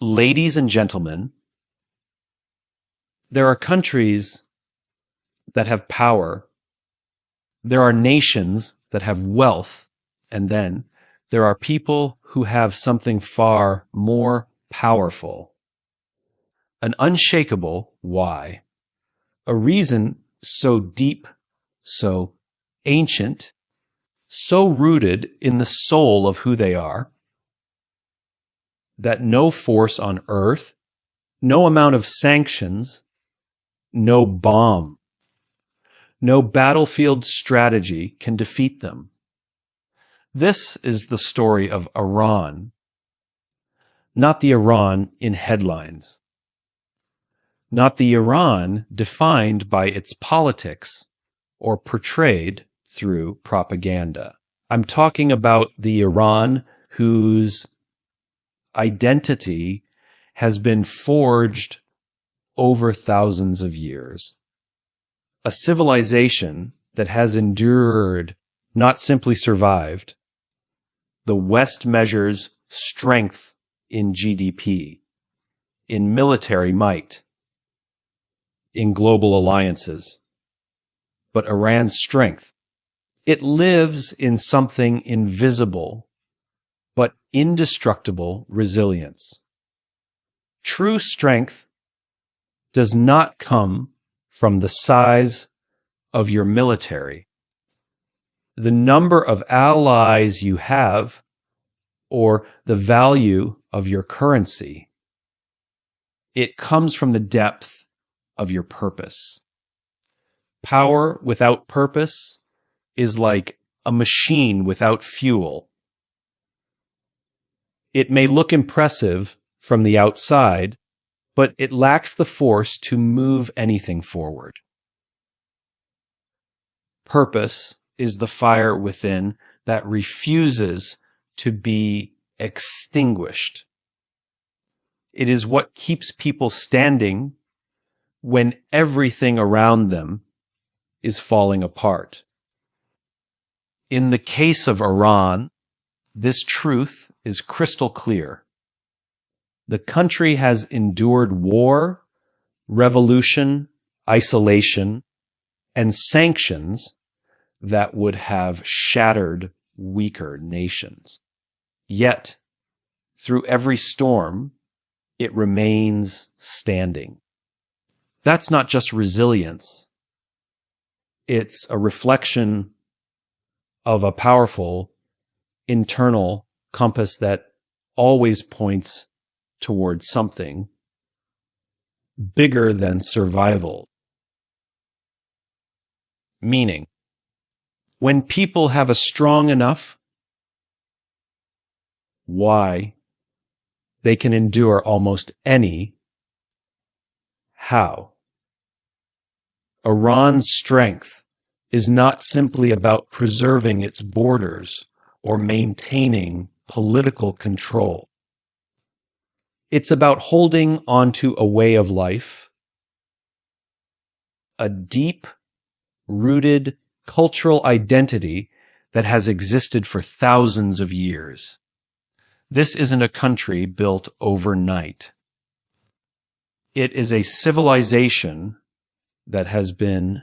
Ladies and gentlemen, there are countries that have power, there are nations that have wealth, and then there are people who have something far more powerful. An unshakable why. A reason so deep, so ancient, so rooted in the soul of who they are, that no force on earth, no amount of sanctions, no bomb, no battlefield strategy can defeat them. This is the story of Iran, not the Iran in headlines, not the Iran defined by its politics or portrayed through propaganda. I'm talking about the Iran whose identity has been forged over thousands of years. A civilization that has endured, not simply survived. The West measures strength in GDP, in military might, in global alliances. But Iran's strength, it lives in something invisible, but indestructible resilience. True strength does not come from the size of your military, the number of allies you have, or the value of your currency. It comes from the depth of your purpose. Power without purpose is like a machine without fuel. It may look impressive from the outside, but it lacks the force to move anything forward. Purpose is the fire within that refuses to be extinguished. It is what keeps people standing when everything around them is falling apart. In the case of Iran, this truth is crystal clear. The country has endured war, revolution, isolation, and sanctions that would have shattered weaker nations. Yet, through every storm, it remains standing. That's not just resilience. It's a reflection of a powerful internal compass that always points towards something bigger than survival. Meaning, when people have a strong enough why, they can endure almost any how. Iran's strength is not simply about preserving its borders or maintaining political control. It's about holding onto a way of life, a deep-rooted cultural identity that has existed for thousands of years. This isn't a country built overnight. It is a civilization that has been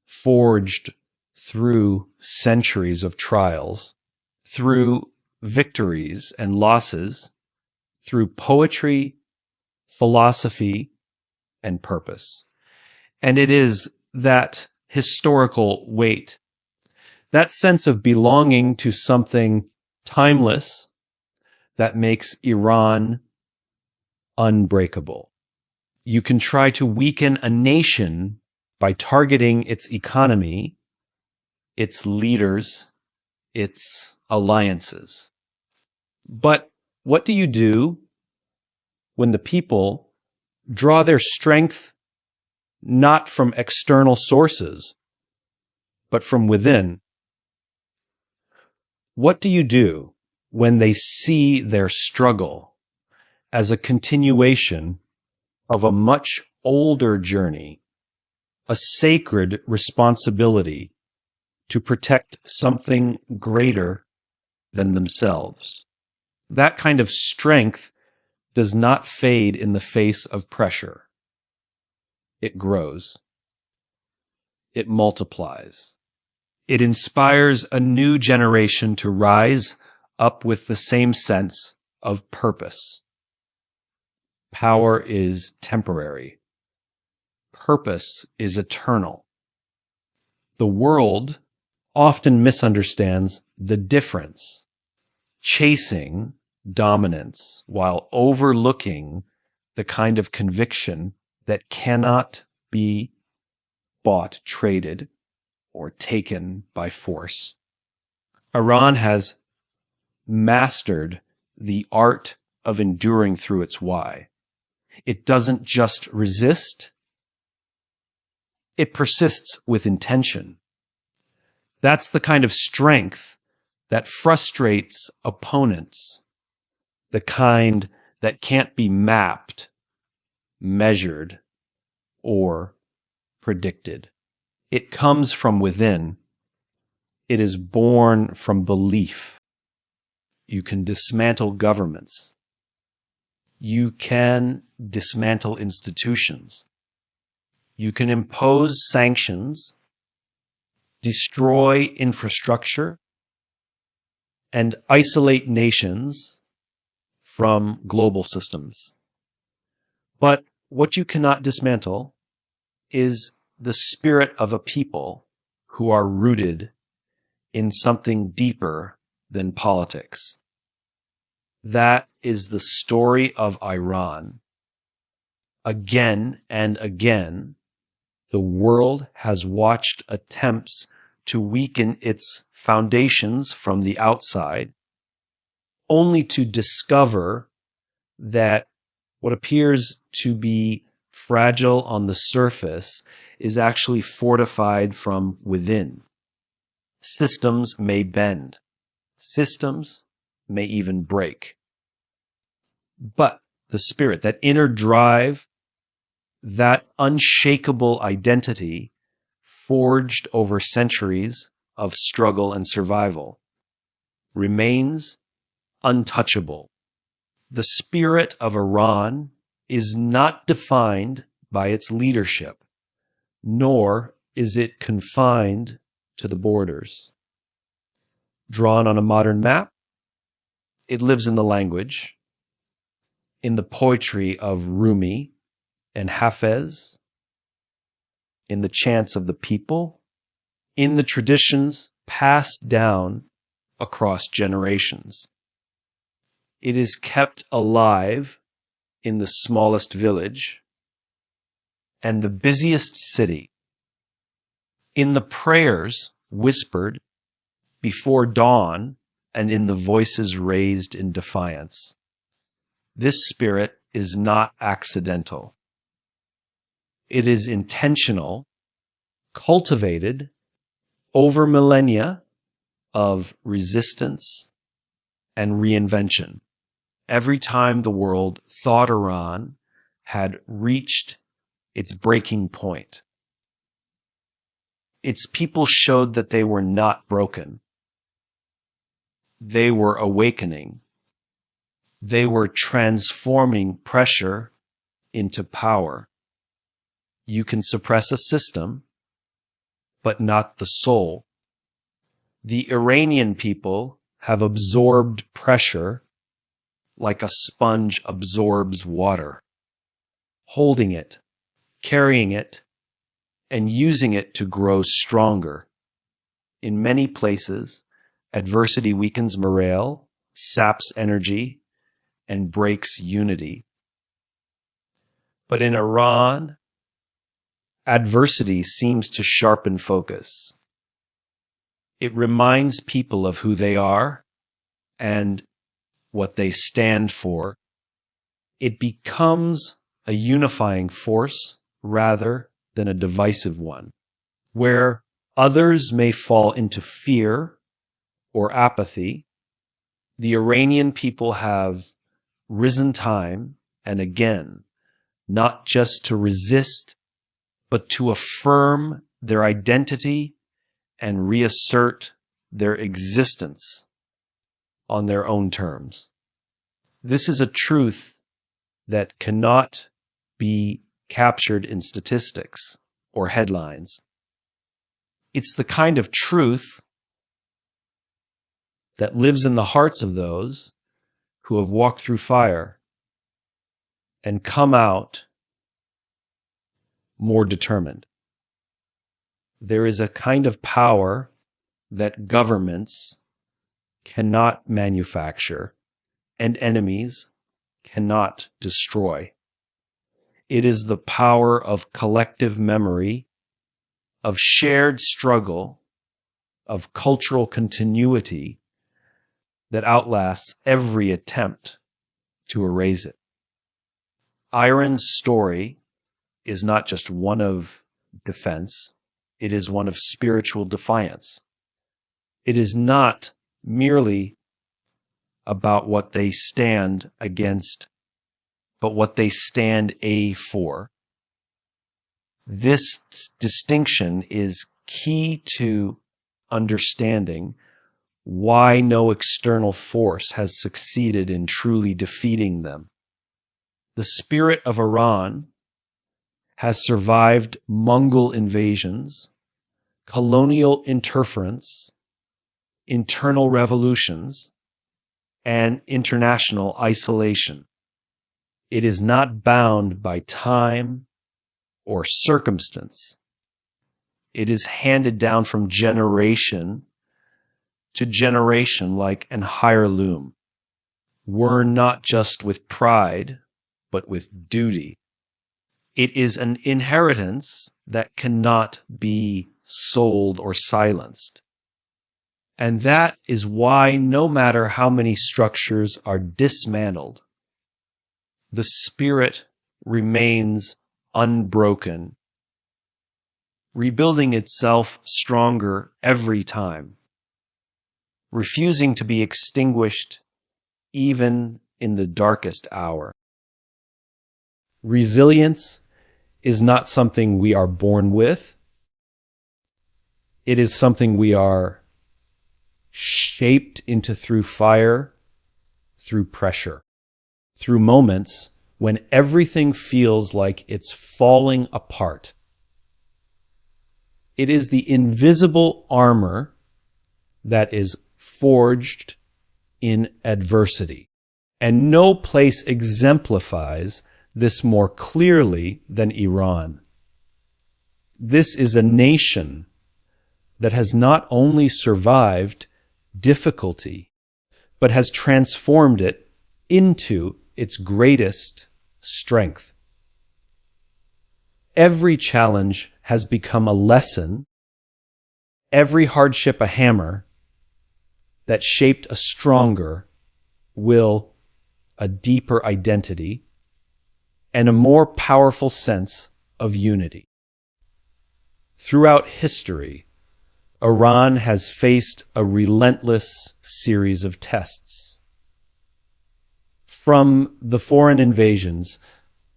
forged through centuries of trials, through victories and losses, through poetry, philosophy, and purpose. And it is that historical weight, that sense of belonging to something timeless, that makes Iran unbreakable. You can try to weaken a nation by targeting its economy, its leaders, its alliances. But what do you do when the people draw their strength not from external sources, but from within? What do you do when they see their struggle as a continuation of a much older journey, a sacred responsibility to protect something greater than themselves? That kind of strength does not fade in the face of pressure. It grows. It multiplies. It inspires a new generation to rise up with the same sense of purpose. Power is temporary. Purpose is eternal. The world often misunderstands the difference, chasing dominance while overlooking the kind of conviction that cannot be bought, traded, or taken by force. Iran has mastered the art of enduring through its why. It doesn't just resist, it persists with intention. That's the kind of strength that frustrates opponents, the kind that can't be mapped, measured, or predicted. It comes from within. It is born from belief. You can dismantle governments. You can dismantle institutions. You can impose sanctions, destroy infrastructure, and isolate nations from global systems. But what you cannot dismantle is the spirit of a people who are rooted in something deeper than politics. That is the story of Iran. Again and again, the world has watched attempts to weaken its foundations from the outside, only to discover that what appears to be fragile on the surface is actually fortified from within. Systems may bend. Systems may even break. But the spirit, that inner drive, that unshakable identity forged over centuries of struggle and survival, remains untouchable. The spirit of Iran is not defined by its leadership, nor is it confined to the borders. Drawn on a modern map, it lives in the language, in the poetry of Rumi and Hafez, in the chants of the people, in the traditions passed down across generations. It is kept alive in the smallest village and the busiest city, in the prayers whispered before dawn and in the voices raised in defiance. This spirit is not accidental. It is intentional, cultivated over millennia of resistance and reinvention. Every time the world thought Iran had reached its breaking point, its people showed that they were not broken. They were awakening. They were transforming pressure into power. You can suppress a system, but not the soul. The Iranian people have absorbed pressure like a sponge absorbs water, holding it, carrying it, and using it to grow stronger. In many places, adversity weakens morale, saps energy, and breaks unity. But in Iran, adversity seems to sharpen focus. It reminds people of who they are and what they stand for. It becomes a unifying force rather than a divisive one, where others may fall into fear or apathy. The Iranian people have risen time and again, not just to resist, but to affirm their identity and reassert their existence on their own terms. This is a truth that cannot be captured in statistics or headlines. It's the kind of truth that lives in the hearts of those who have walked through fire and come out more determined. There is a kind of power that governments cannot manufacture and enemies cannot destroy. It is the power of collective memory, of shared struggle, of cultural continuity that outlasts every attempt to erase it. Iran's story is not just one of defense, it is one of spiritual defiance. It is not merely about what they stand against, but what they stand for. This distinction is key to understanding why no external force has succeeded in truly defeating them. The spirit of Iran has survived Mongol invasions, colonial interference, internal revolutions, and international isolation. It is not bound by time or circumstance. It is handed down from generation to generation like an heirloom. We're not just with pride, but with duty. It is an inheritance that cannot be sold or silenced. And that is why no matter how many structures are dismantled, the spirit remains unbroken, rebuilding itself stronger every time, refusing to be extinguished even in the darkest hour. Resilience is not something we are born with. It is something we are shaped into through fire, through pressure, through moments when everything feels like it's falling apart. It is the invisible armor that is forged in adversity. And no place exemplifies this more clearly than Iran. This is a nation that has not only survived difficulty, but has transformed it into its greatest strength. Every challenge has become a lesson, every hardship a hammer that shaped a stronger will, a deeper identity, and a more powerful sense of unity. Throughout history, Iran has faced a relentless series of tests. From the foreign invasions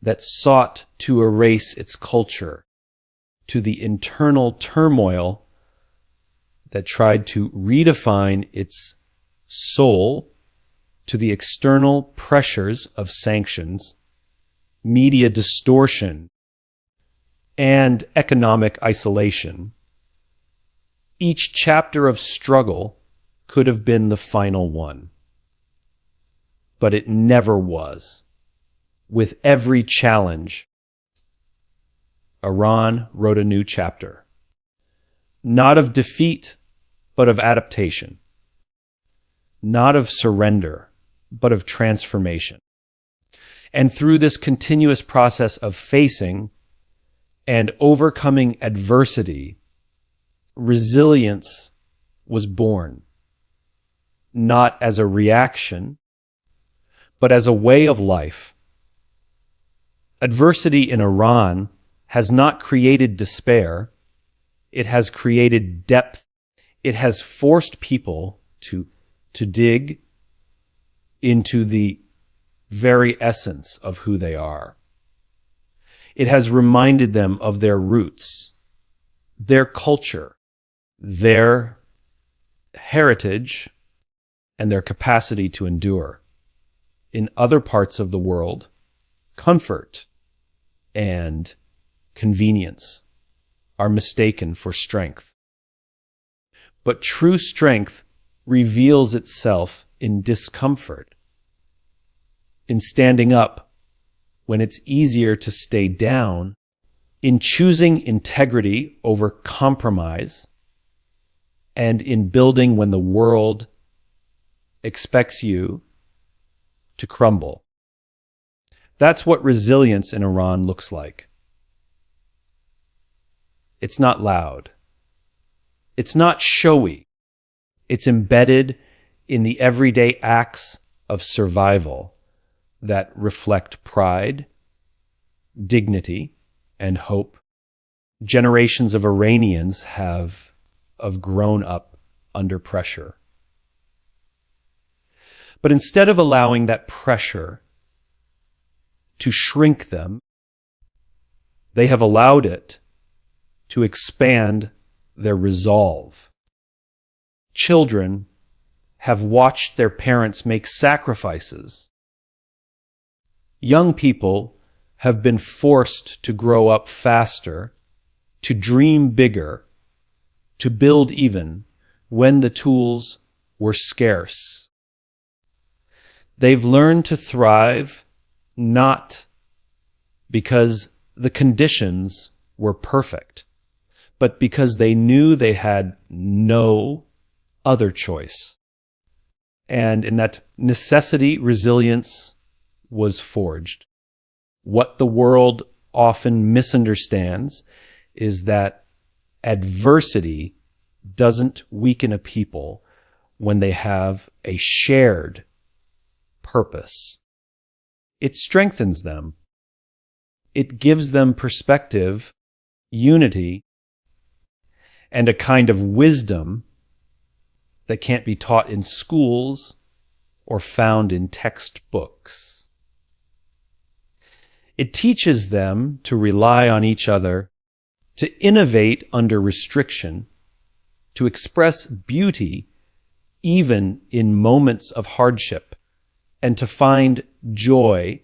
that sought to erase its culture, to the internal turmoil that tried to redefine its soul, to the external pressures of sanctions, media distortion, and economic isolation, each chapter of struggle could have been the final one. But it never was. With every challenge, Iran wrote a new chapter. Not of defeat, but of adaptation. Not of surrender, but of transformation. And through this continuous process of facing and overcoming adversity, resilience was born, not as a reaction, but as a way of life. Adversity in Iran has not created despair. It has created depth. It has forced people to dig into the very essence of who they are. It has reminded them of their roots, their culture, their heritage, and their capacity to endure. In other parts of the world, Comfort and convenience are mistaken for strength. But true strength reveals itself in discomfort, in standing up when it's easier to stay down, in choosing integrity over compromise, and in building when the world expects you to crumble. That's what resilience in Iran looks like. It's not loud. It's not showy. It's embedded in the everyday acts of survival that reflect pride, dignity, and hope. Generations of Iranians have grown up under pressure. But instead of allowing that pressure to shrink them, they have allowed it to expand their resolve. Children have watched their parents make sacrifices. Young people have been forced to grow up faster, to dream bigger, to build even when the tools were scarce. They've learned to thrive not because the conditions were perfect, but because they knew they had no other choice. And in that necessity, resilience was forged. What the world often misunderstands is that adversity doesn't weaken a people when they have a shared purpose. It strengthens them. It gives them perspective, unity, and a kind of wisdom that can't be taught in schools or found in textbooks. It teaches them to rely on each other, to innovate under restriction, to express beauty even in moments of hardship, and to find joy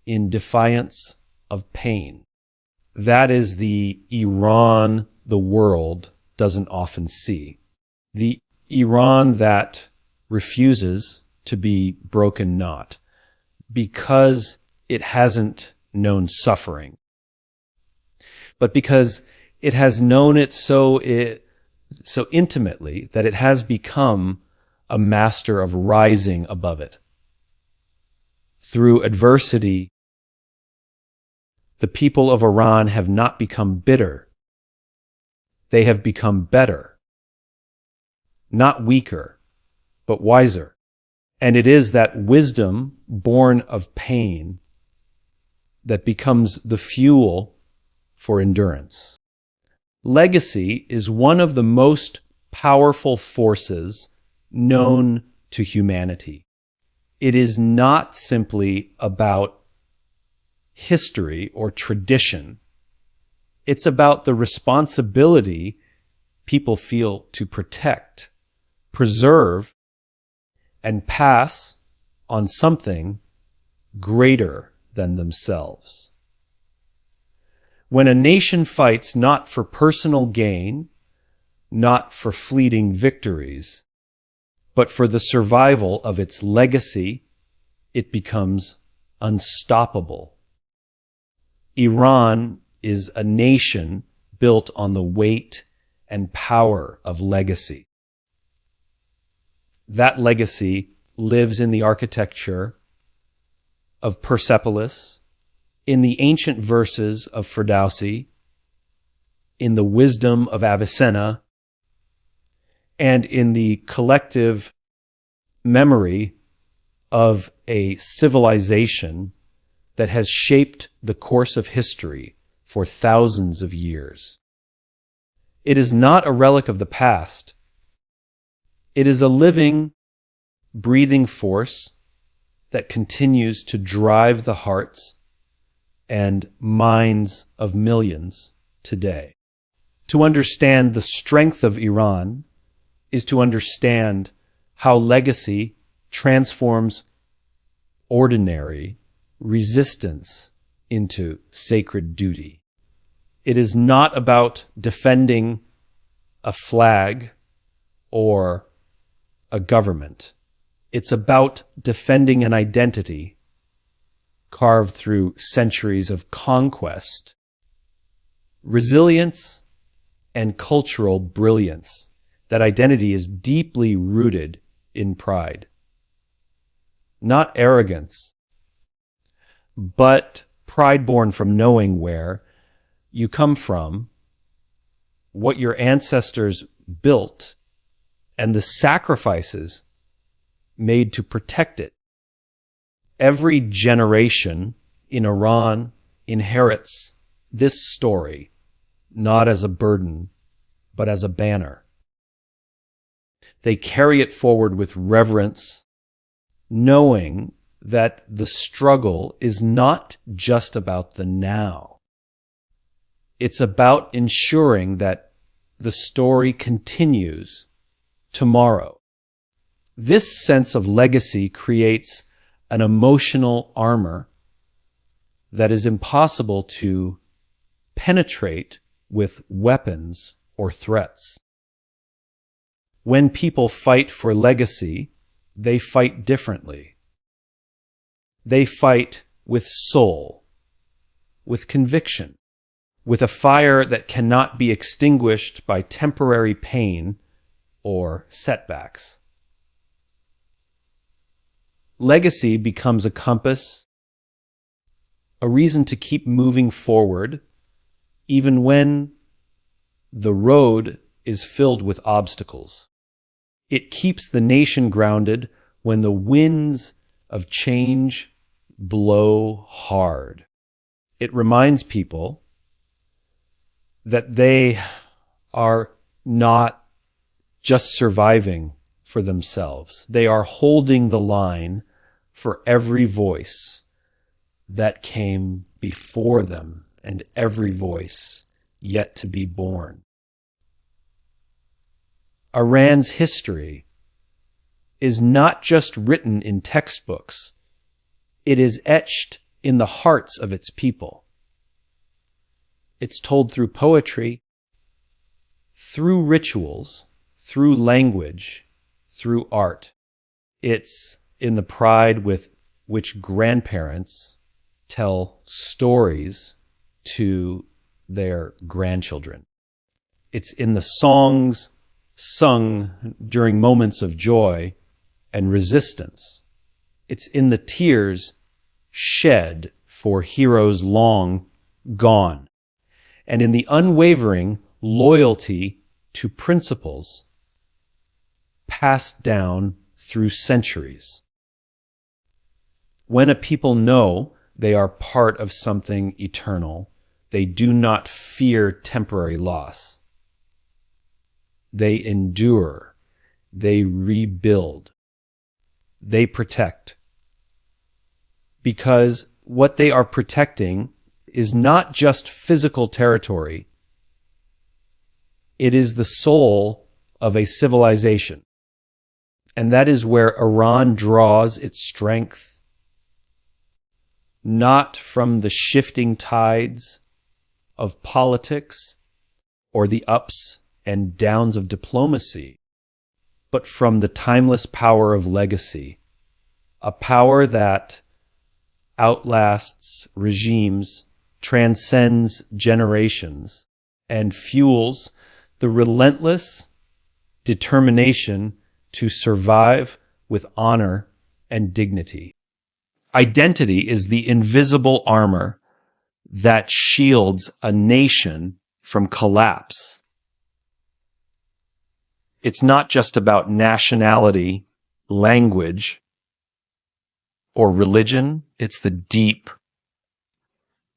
in defiance of pain. That is the Iran the world doesn't often see. The Iran that refuses to be broken not because it hasn't known suffering, but because it has known it so intimately that it has become a master of rising above it. Through adversity, the people of Iran have not become bitter. They have become better. Not weaker, but wiser. And it is that wisdom born of pain that becomes the fuel for endurance. Legacy is one of the most powerful forces known to humanity. It is not simply about history or tradition. It's about the responsibility people feel to protect, preserve, and pass on something greater than themselves. When a nation fights not for personal gain, not for fleeting victories, but for the survival of its legacy, it becomes unstoppable. Iran is a nation built on the weight and power of legacy. That legacy lives in the architecture of Persepolis, in the ancient verses of Ferdowsi, in the wisdom of Avicenna, and in the collective memory of a civilization that has shaped the course of history for thousands of years. It is not a relic of the past. It is a living, breathing force that continues to drive the hearts and minds of millions today. To understand the strength of Iran is to understand how legacy transforms ordinary resistance into sacred duty. It is not about defending a flag or a government. It's about defending an identity carved through centuries of conquest, resilience, and cultural brilliance. That identity is deeply rooted in pride. Not arrogance, but pride born from knowing where you come from, what your ancestors built, and the sacrifices made to protect it. Every generation in Iran inherits this story, not as a burden, but as a banner. They carry it forward with reverence, knowing that the struggle is not just about the now. It's about ensuring that the story continues tomorrow. This sense of legacy creates an emotional armor that is impossible to penetrate with weapons or threats. When people fight for legacy, they fight differently. They fight with soul, with conviction, with a fire that cannot be extinguished by temporary pain or setbacks. Legacy becomes a compass, a reason to keep moving forward, even when the road is filled with obstacles. It keeps the nation grounded when the winds of change blow hard. It reminds people that they are not just surviving for themselves. They are holding the line for every voice that came before them and every voice yet to be born. Iran's history is not just written in textbooks. It is etched in the hearts of its people. It's told through poetry, through rituals, through language, through art. It's in the pride with which grandparents tell stories to their grandchildren. It's in the songs sung during moments of joy and resistance. It's in the tears shed for heroes long gone, and in the unwavering loyalty to principles passed down through centuries. When a people know they are part of something eternal, they do not fear temporary loss. They endure, they rebuild, they protect. Because what they are protecting is not just physical territory, it is the soul of a civilization. And that is where Iran draws its strength, not from the shifting tides of politics or the ups and downs of diplomacy, but from the timeless power of legacy, a power that outlasts regimes, transcends generations, and fuels the relentless determination to survive with honor and dignity. Identity is the invisible armor that shields a nation from collapse. It's not just about nationality, language, or religion. It's the deep,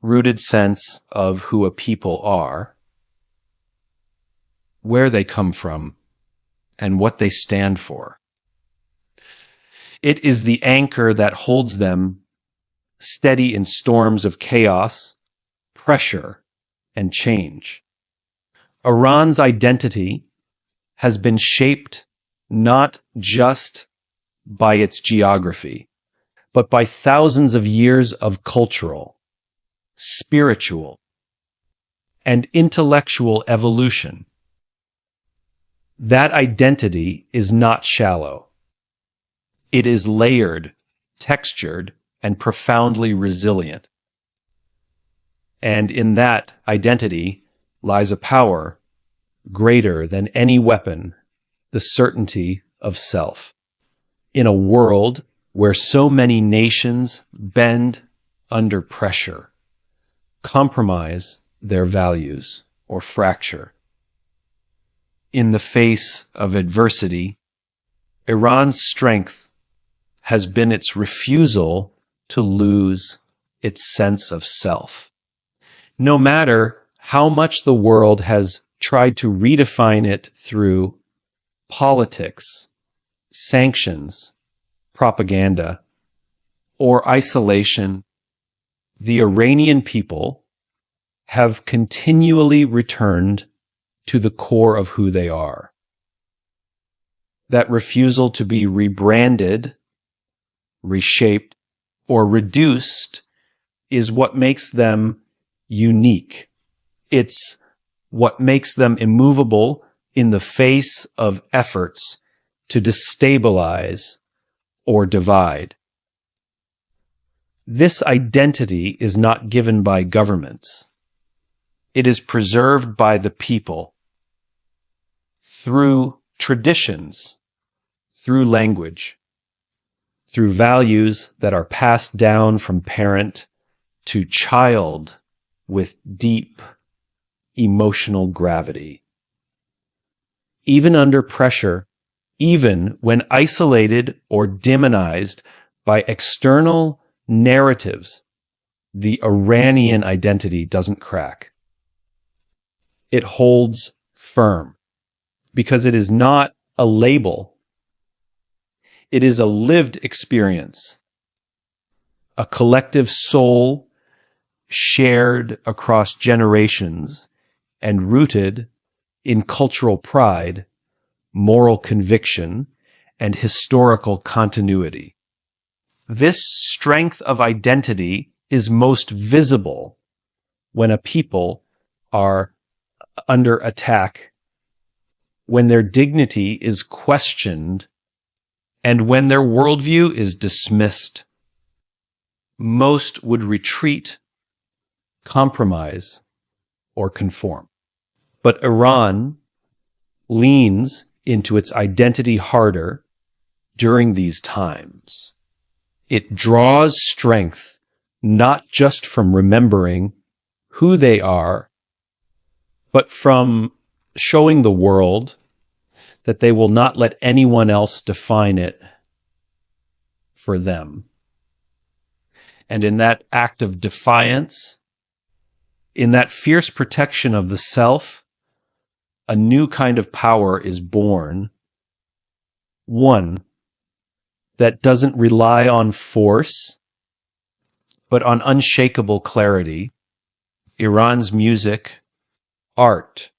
rooted sense of who a people are, where they come from, and what they stand for. It is the anchor that holds them steady in storms of chaos, pressure, and change. Iran's identity has been shaped not just by its geography, but by thousands of years of cultural, spiritual, and intellectual evolution. That identity is not shallow. It is layered, textured, and profoundly resilient. And in that identity lies a power greater than any weapon, the certainty of self. In a world where so many nations bend under pressure, compromise their values, or fracture. In the face of adversity, Iran's strength has been its refusal to lose its sense of self. No matter how much the world has tried to redefine it through politics, sanctions, propaganda, or isolation, the Iranian people have continually returned to the core of who they are. That refusal to be rebranded, reshaped, or reduced is what makes them unique. It's what makes them immovable in the face of efforts to destabilize or divide. This identity is not given by governments. It is preserved by the people through traditions, through language, through values that are passed down from parent to child with deep emotional gravity. Even under pressure, even when isolated or demonized by external narratives, the Iranian identity doesn't crack. It holds firm because it is not a label. It is a lived experience, a collective soul shared across generations and rooted in cultural pride, moral conviction, and historical continuity. This strength of identity is most visible when a people are under attack, when their dignity is questioned, and when their worldview is dismissed. Most would retreat, compromise, or conform. But Iran leans into its identity harder during these times. It draws strength not just from remembering who they are, but from showing the world that they will not let anyone else define it for them. And in that act of defiance, in that fierce protection of the self, a new kind of power is born. One that doesn't rely on force, but on unshakable clarity. Iran's music, art,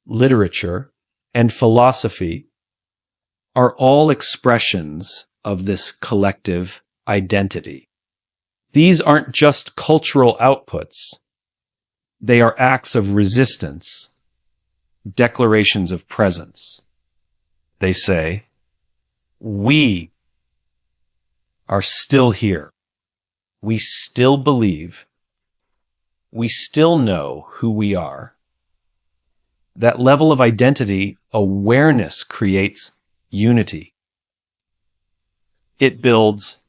literature, and philosophy are all expressions of this collective identity. These aren't just cultural outputs. They are acts of resistance, declarations of presence. They say, we are still here. We still believe. We still know who we are. That level of identity, awareness, creates unity. It builds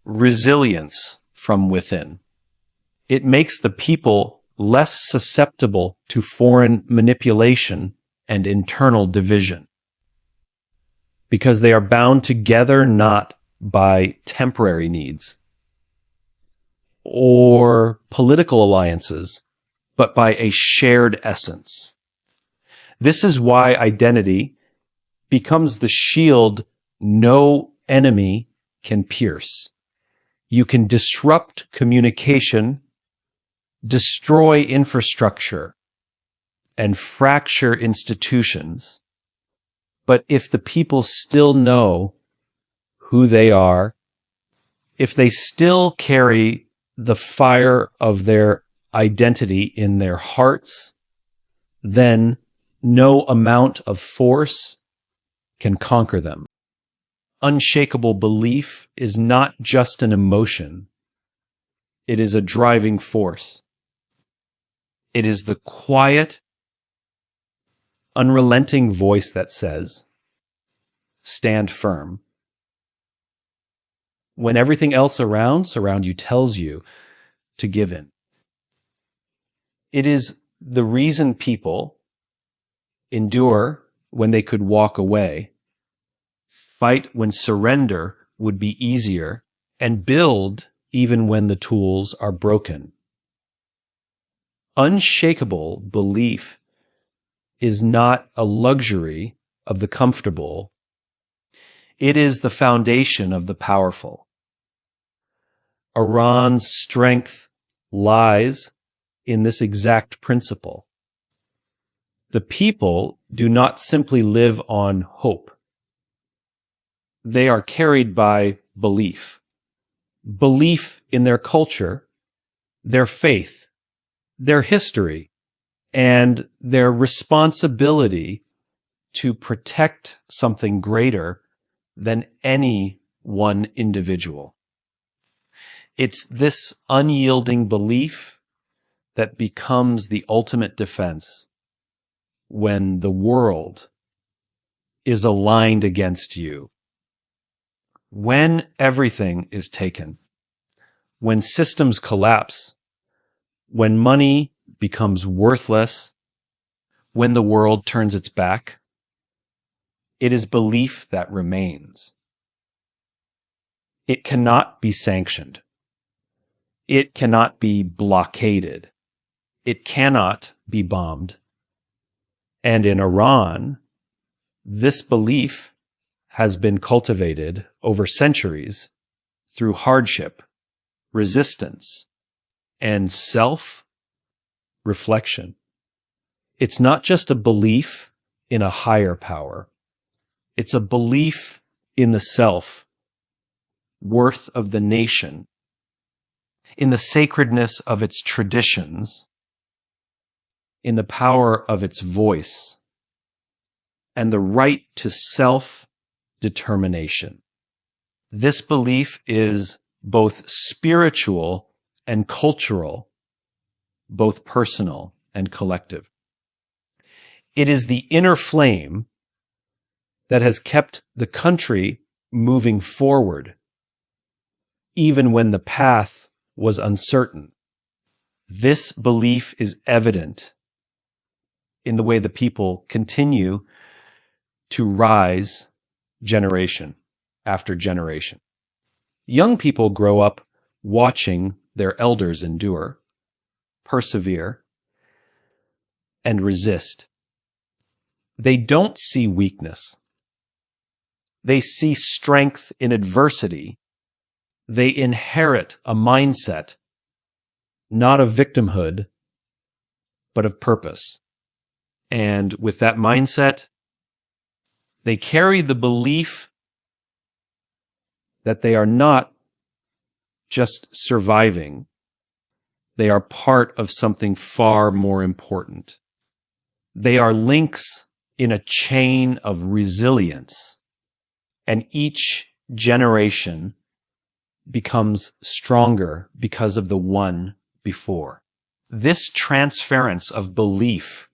resilience from within. It makes the people less susceptible to foreign manipulation and internal division, because they are bound together not by temporary needs or political alliances, but by a shared essence. This is why identity becomes the shield no enemy can pierce. You can disrupt communication, destroy infrastructure, and fracture institutions. But if the people still know who they are if they still carry the fire of their identity in their hearts, then no amount of force can conquer them. Unshakable belief is not just an emotion. It is a driving force. It is the quiet, unrelenting voice that says, stand firm. When everything else around you tells you to give in. It is the reason people endure when they could walk away, fight when surrender would be easier, and build even when the tools are broken. Unshakable belief is not a luxury of the comfortable. It is the foundation of the powerful. Iran's strength lies in this exact principle. The people do not simply live on hope. They are carried by belief. Belief in their culture, their faith, their history, and their responsibility to protect something greater than any one individual. It's this unyielding belief that becomes the ultimate defense when the world is aligned against you. When everything is taken, when systems collapse, when money becomes worthless, when the world turns its back, it is belief that remains. It cannot be sanctioned. It cannot be blockaded. It cannot be bombed. And in Iran, this belief has been cultivated over centuries through hardship, resistance, and self-reflection. It's not just a belief in a higher power. It's a belief in the self, worth of the nation, in the sacredness of its traditions, in the power of its voice, and the right to self-determination. This belief is both spiritual and cultural, both personal and collective. It is the inner flame that has kept the country moving forward, even when the path was uncertain. This belief is evident in the way the people continue to rise generation after generation. Young people grow up watching their elders endure, persevere, and resist. They don't see weakness. They see strength in adversity. They inherit a mindset, not of victimhood, but of purpose. And with that mindset, they carry the belief that they are not just surviving. They are part of something far more important. They are links in a chain of resilience, and each generation becomes stronger because of the one before. This transference of belief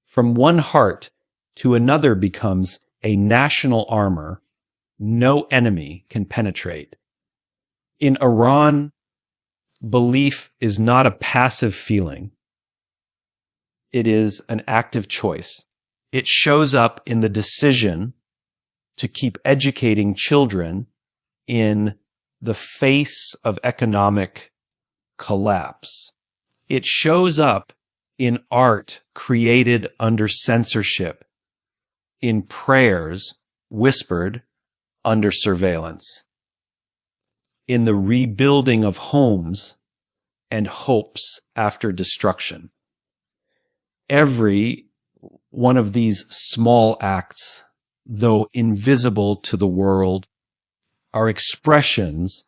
from one heart to another becomes a national armor no enemy can penetrate. In Iran, belief is not a passive feeling. It is an active choice. It shows up in the decision to keep educating children in the face of economic collapse. It shows up in art created under censorship, in prayers whispered under surveillance, in the rebuilding of homes and hopes after destruction. Every one of these small acts, though invisible to the world, are expressions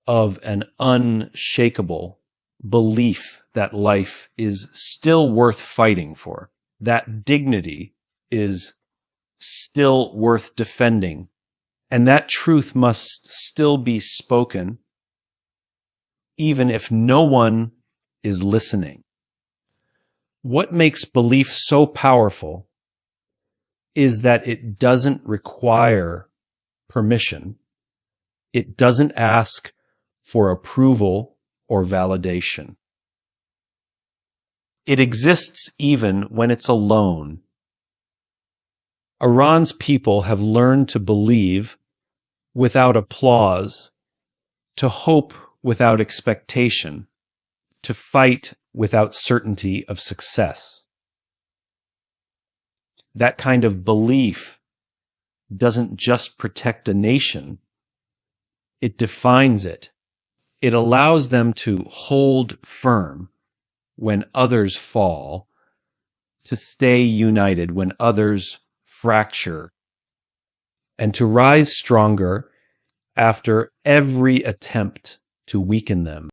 of an unshakable belief that life is still worth fighting for, that dignity is still worth defending, and that truth must still be spoken, even if no one is listening. What makes belief so powerful is that it doesn't require permission. It doesn't ask for approval or validation. It exists even when it's alone. Iran's people have learned to believe without applause, to hope without expectation, to fight without certainty of success. That kind of belief doesn't just protect a nation, it defines it. It allows them to hold firm when others fall, to stay united when others fracture, and to rise stronger after every attempt to weaken them.